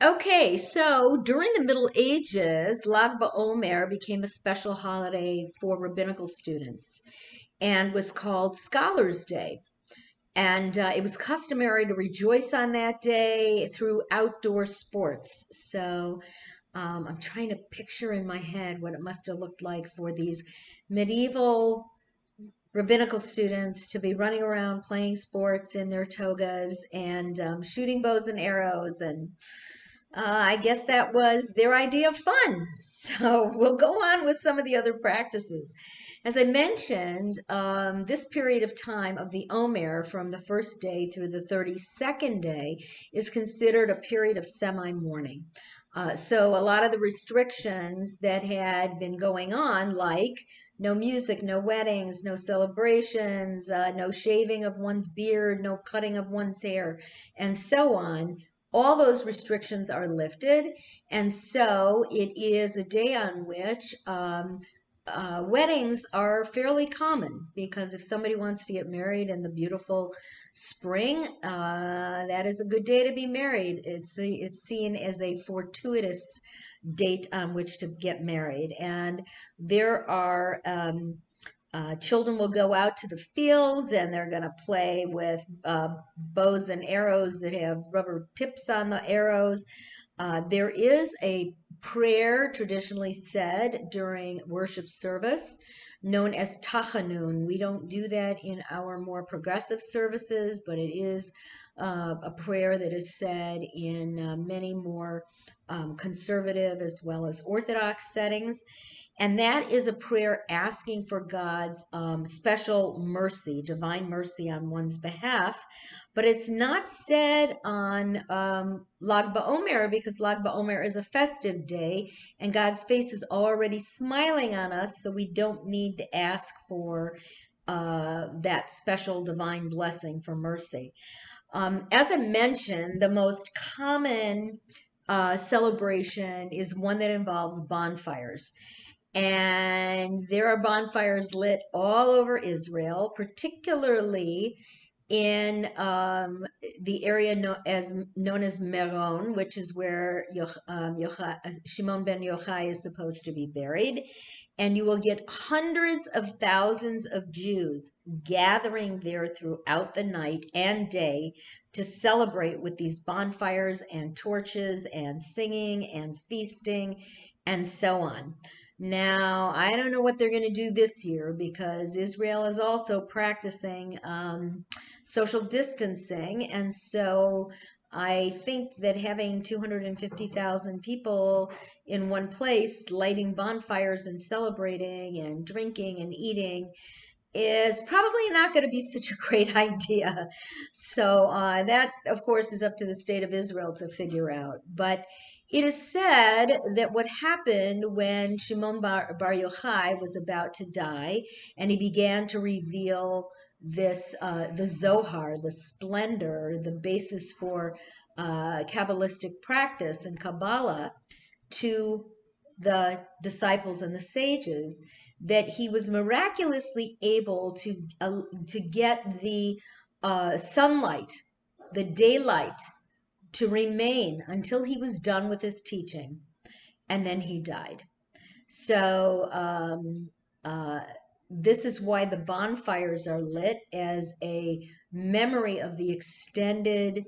Okay, so during the Middle Ages, Lag BaOmer became a special holiday for rabbinical students and was called Scholars' Day. And it was customary to rejoice on that day through outdoor sports. So I'm trying to picture in my head what it must have looked like for these medieval rabbinical students to be running around playing sports in their togas and shooting bows and arrows. And I guess that was their idea of fun. So we'll go on with some of the other practices. As I mentioned, this period of time of the Omer from the first day through the 32nd day is considered a period of semi-mourning. So a lot of the restrictions that had been going on, like no music, no weddings, no celebrations, no shaving of one's beard, no cutting of one's hair, and so on, all those restrictions are lifted. And so it is a day on which weddings are fairly common because if somebody wants to get married in the beautiful spring, that is a good day to be married. It's seen as a fortuitous date on which to get married. And there are children will go out to the fields and they're going to play with bows and arrows that have rubber tips on the arrows. There is a prayer traditionally said during worship service known as Tachanun. We don't do that in our more progressive services, but it is a prayer that is said in many more conservative as well as Orthodox settings. And that is a prayer asking for God's special mercy, divine mercy on one's behalf. But it's not said on Lag BaOmer because Lag BaOmer is a festive day and God's face is already smiling on us, so we don't need to ask for that special divine blessing for mercy. As I mentioned, the most common celebration is one that involves bonfires. And there are bonfires lit all over Israel, particularly in the area known as Meron, which is where Shimon ben Yochai is supposed to be buried. And you will get hundreds of thousands of Jews gathering there throughout the night and day to celebrate with these bonfires and torches and singing and feasting and so on. Now, I don't know what they're going to do this year because Israel is also practicing social distancing. And so I think that having 250,000 people in one place lighting bonfires and celebrating and drinking and eating is probably not going to be such a great idea. So that, of course, is up to the state of Israel to figure out. But it is said that what happened when Shimon Bar Yochai was about to die and he began to reveal this, the Zohar, the splendor, the basis for Kabbalistic practice and Kabbalah to the disciples and the sages, that he was miraculously able to get the sunlight, the daylight, to remain until he was done with his teaching, and then he died. So this is why the bonfires are lit as a memory of the extended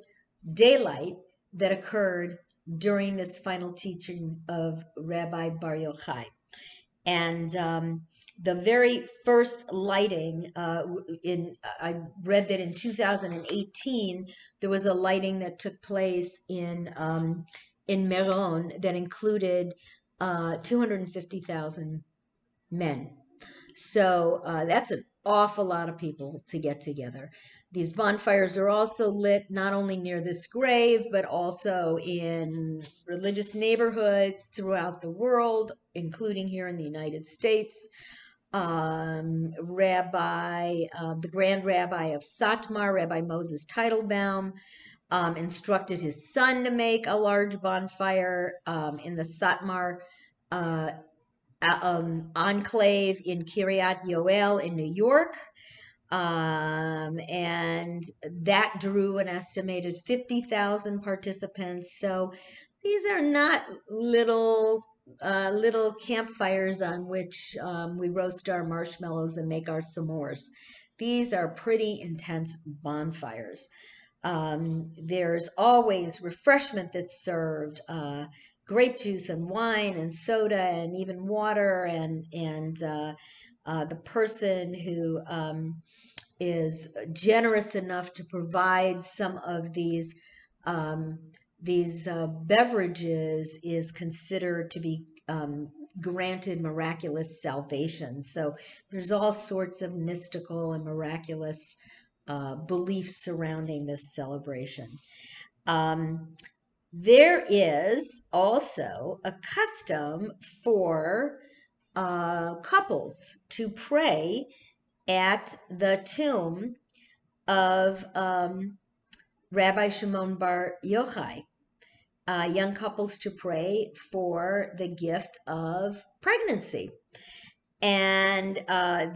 daylight that occurred during this final teaching of Rabbi Bar Yochai. And the very first lighting, I read that in 2018 there was a lighting that took place in Meron that included 250,000 men. So that's an awful lot of people to get together. These bonfires are also lit not only near this grave, but also in religious neighborhoods throughout the world, including here in the United States. The Grand Rabbi of Satmar, Rabbi Moses Teitelbaum, instructed his son to make a large bonfire in the Satmar enclave in Kiryat Yoel in New York. And that drew an estimated 50,000 participants. So these are not little campfires on which we roast our marshmallows and make our s'mores. These are pretty intense bonfires. There's always refreshment that's served, grape juice and wine and soda and even water, and the person who is generous enough to provide some of um, these beverages is considered to be granted miraculous salvation. So there's all sorts of mystical and miraculous beliefs surrounding this celebration. There is also a custom for couples to pray at the tomb of Rabbi Shimon Bar Yochai. Young couples to pray for the gift of pregnancy. And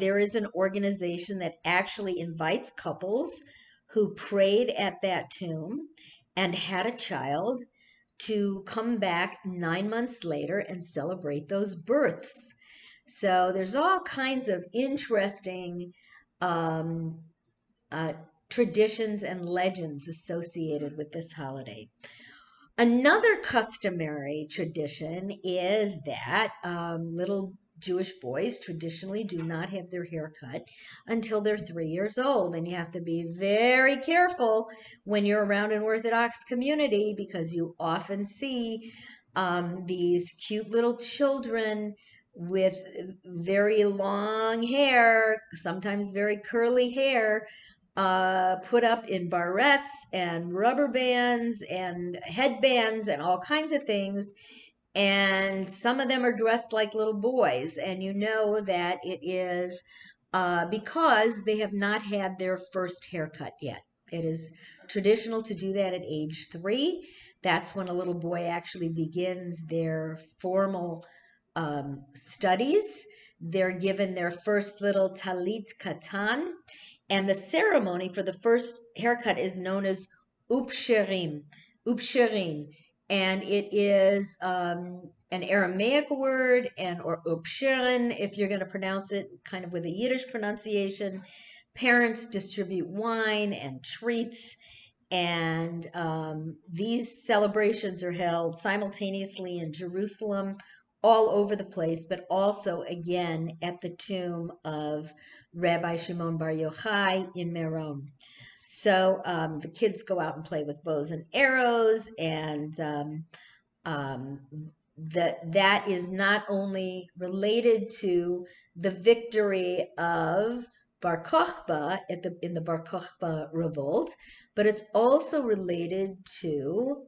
there is an organization that actually invites couples who prayed at that tomb and had a child to come back 9 months later and celebrate those births. So there's all kinds of interesting um, traditions and legends associated with this holiday. Another customary tradition is that little Jewish boys traditionally do not have their hair cut until they're 3 years old. And you have to be very careful when you're around an Orthodox community, because you often see these cute little children with very long hair, sometimes very curly hair, put up in barrettes and rubber bands and headbands and all kinds of things. And some of them are dressed like little boys. And you know that it is because they have not had their first haircut yet. It is traditional to do that at age 3. That's when a little boy actually begins their formal studies. They're given their first little talit katan, and the ceremony for the first haircut is known as upsherin, and it is an Aramaic word, or upsherin if you're going to pronounce it kind of with a Yiddish pronunciation. Parents distribute wine and treats, and these celebrations are held simultaneously in Jerusalem, all over the place, but also again at the tomb of Rabbi Shimon Bar Yochai in Meron. So the kids go out and play with bows and arrows, and that is not only related to the victory of Bar Kokhba in the Bar Kokhba revolt, but it's also related to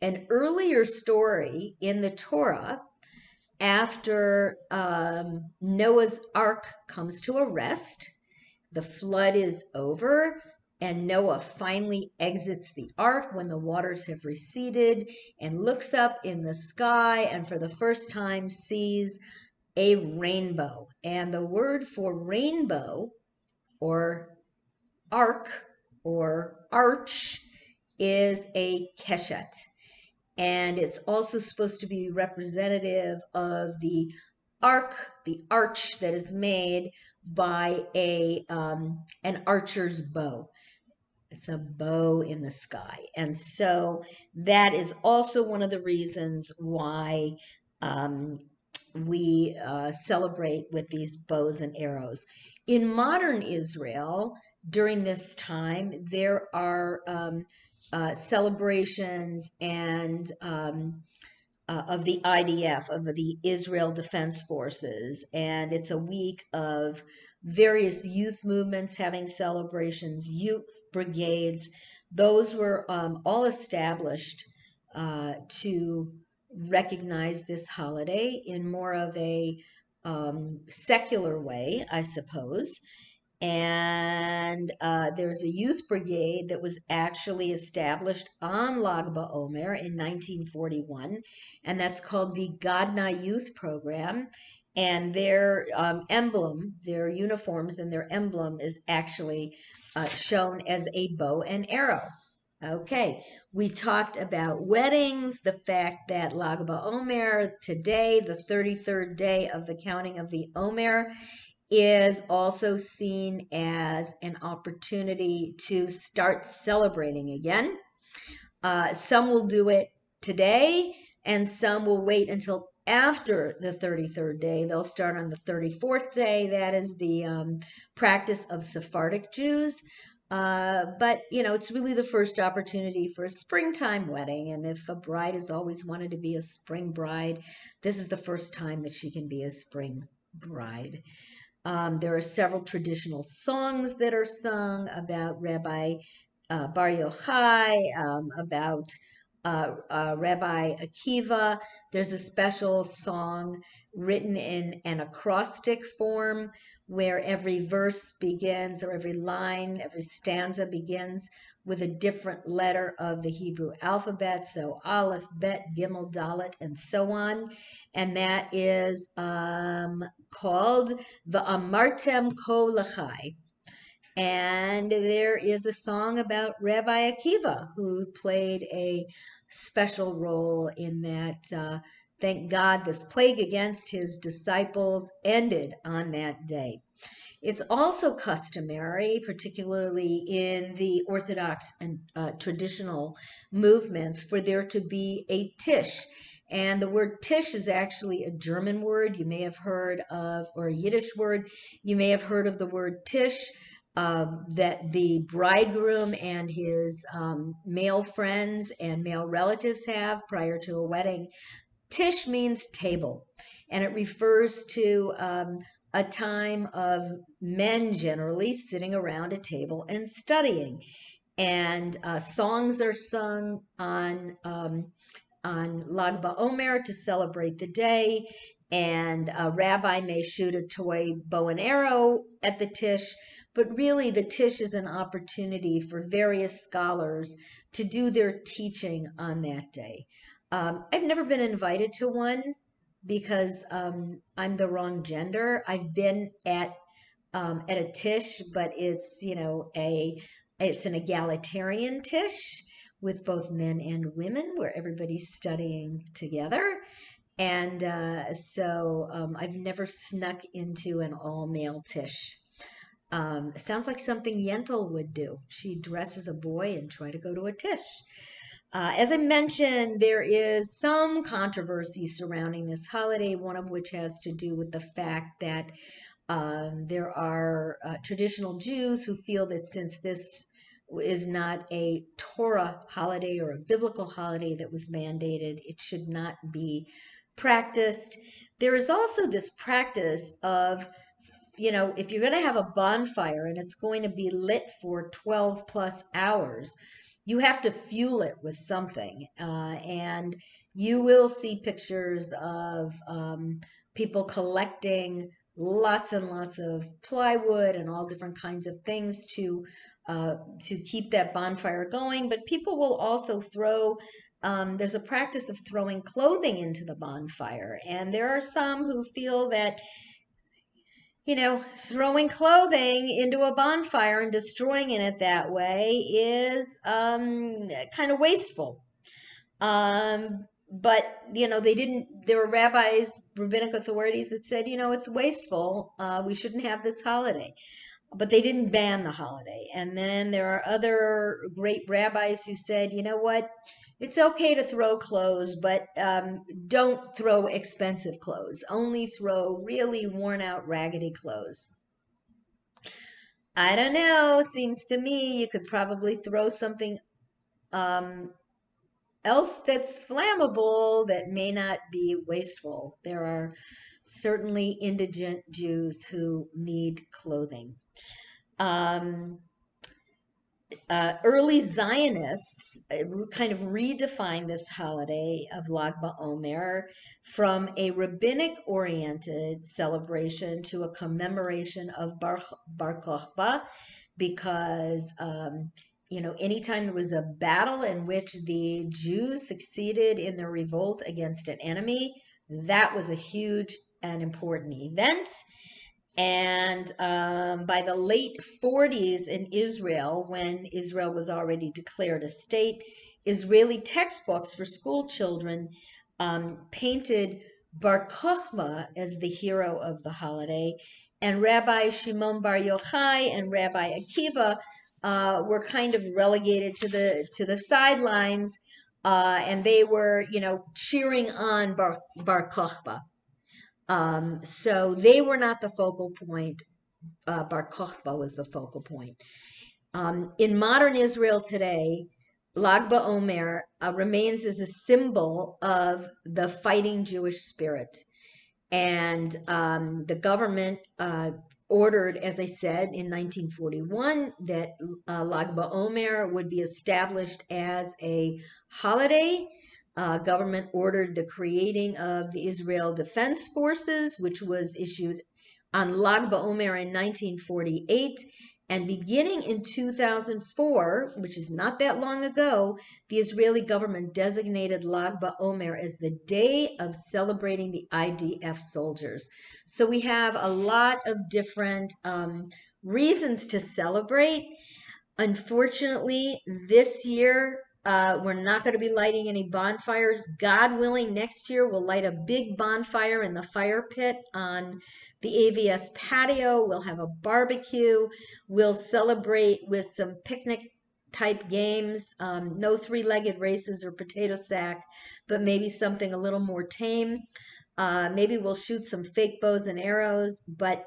an earlier story in the Torah. After Noah's Ark comes to a rest, the flood is over, and Noah finally exits the ark when the waters have receded and looks up in the sky and for the first time sees a rainbow. And the word for rainbow, or ark, or arch, is a keshet. And it's also supposed to be representative of the arch that is made by an archer's bow. It's a bow in the sky. And so that is also one of the reasons why we celebrate with these bows and arrows. In modern Israel, during this time, there are celebrations and of the IDF, of the Israel Defense Forces, and it's a week of various youth movements having celebrations, youth brigades. Those were all established to recognize this holiday in more of a secular way, I suppose. And there's a youth brigade that was actually established on Lag BaOmer in 1941, and that's called the Gadna Youth Program. and their emblem, their uniforms and their emblem is actually shown as a bow and arrow. Okay, we talked about weddings, the fact that Lag BaOmer today, the 33rd day of the counting of the Omer, is also seen as an opportunity to start celebrating again. Some will do it today, and some will wait until after the 33rd day. They'll start on the 34th day. That is the practice of Sephardic Jews. But, it's really the first opportunity for a springtime wedding. And if a bride has always wanted to be a spring bride, this is the first time that she can be a spring bride. There are several traditional songs that are sung about Rabbi Bar Yochai, about Rabbi Akiva. There's a special song written in an acrostic form where every verse begins, or every line, every stanza begins with a different letter of the Hebrew alphabet. So Aleph, Bet, Gimel, Dalet, and so on. And that is called the Amartem Ko Lachai. And there is a song about Rabbi Akiva, who played a special role in that. Thank God this plague against his disciples ended on that day. It's also customary, particularly in the Orthodox and traditional movements, for there to be a tish. And the word tish is actually a German word you may have heard of, or a Yiddish word. You may have heard of the word tish. That the bridegroom and his male friends and male relatives have prior to a wedding. Tish means table, and it refers to a time of men generally sitting around a table and studying. And songs are sung on Lag BaOmer to celebrate the day, and a rabbi may shoot a toy bow and arrow at the tish. But really, the tish is an opportunity for various scholars to do their teaching on that day. I've never been invited to one because I'm the wrong gender. I've been at a tish, but it's it's an egalitarian tish with both men and women where everybody's studying together. And so I've never snuck into an all-male tish. Sounds like something Yentl would do. She'd dress as a boy and try to go to a tish. As I mentioned, there is some controversy surrounding this holiday, one of which has to do with the fact that there are traditional Jews who feel that since this is not a Torah holiday or a biblical holiday that was mandated, it should not be practiced. There is also this practice of if you're going to have a bonfire and it's going to be lit for 12 plus hours, you have to fuel it with something. And you will see pictures of people collecting lots and lots of plywood and all different kinds of things to keep that bonfire going. But people will also throw there's a practice of throwing clothing into the bonfire. And there are some who feel that throwing clothing into a bonfire and destroying it that way is kind of wasteful. But there were rabbis, rabbinic authorities that said, it's wasteful. We shouldn't have this holiday. But they didn't ban the holiday. And then there are other great rabbis who said, you know what? It's okay to throw clothes, but don't throw expensive clothes. Only throw really worn out, raggedy clothes. I don't know. It seems to me you could probably throw something else that's flammable that may not be wasteful. There are certainly indigent Jews who need clothing. Early Zionists kind of redefined this holiday of Lag BaOmer from a rabbinic-oriented celebration to a commemoration of Bar Kokhba, because anytime there was a battle in which the Jews succeeded in their revolt against an enemy, that was a huge an important event. And by the late 40s in Israel, when Israel was already declared a state, Israeli textbooks for school children painted Bar Kokhba as the hero of the holiday, and Rabbi Shimon Bar Yochai and Rabbi Akiva were kind of relegated to the sidelines, and they were, cheering on Bar Kokhba. So they were not the focal point. Bar Kokhba was the focal point. In modern Israel today, Lag BaOmer remains as a symbol of the fighting Jewish spirit. And the government ordered, as I said, in 1941, that Lag BaOmer would be established as a holiday. Government ordered the creating of the Israel Defense Forces, which was issued on Lag BaOmer in 1948. And beginning in 2004, which is not that long ago, the Israeli government designated Lag BaOmer as the day of celebrating the IDF soldiers. So we have a lot of different reasons to celebrate. Unfortunately, this year, we're not going to be lighting any bonfires. God willing, next year we'll light a big bonfire in the fire pit on the AVS patio. We'll have a barbecue. We'll celebrate with some picnic type games. No three-legged races or potato sack, but maybe something a little more tame. Maybe we'll shoot some fake bows and arrows. But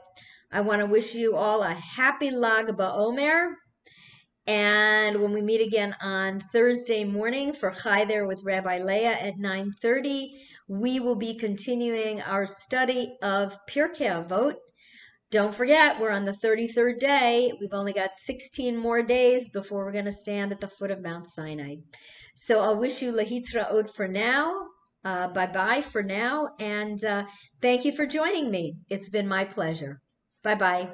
I want to wish you all a happy Lag BaOmer. And when we meet again on Thursday morning for Chai There with Rabbi Leah at 9:30, we will be continuing our study of Pirkei Avot. Don't forget, we're on the 33rd day. We've only got 16 more days before we're going to stand at the foot of Mount Sinai. So I'll wish you Lahitraot for now. Bye-bye for now. And thank you for joining me. It's been my pleasure. Bye-bye.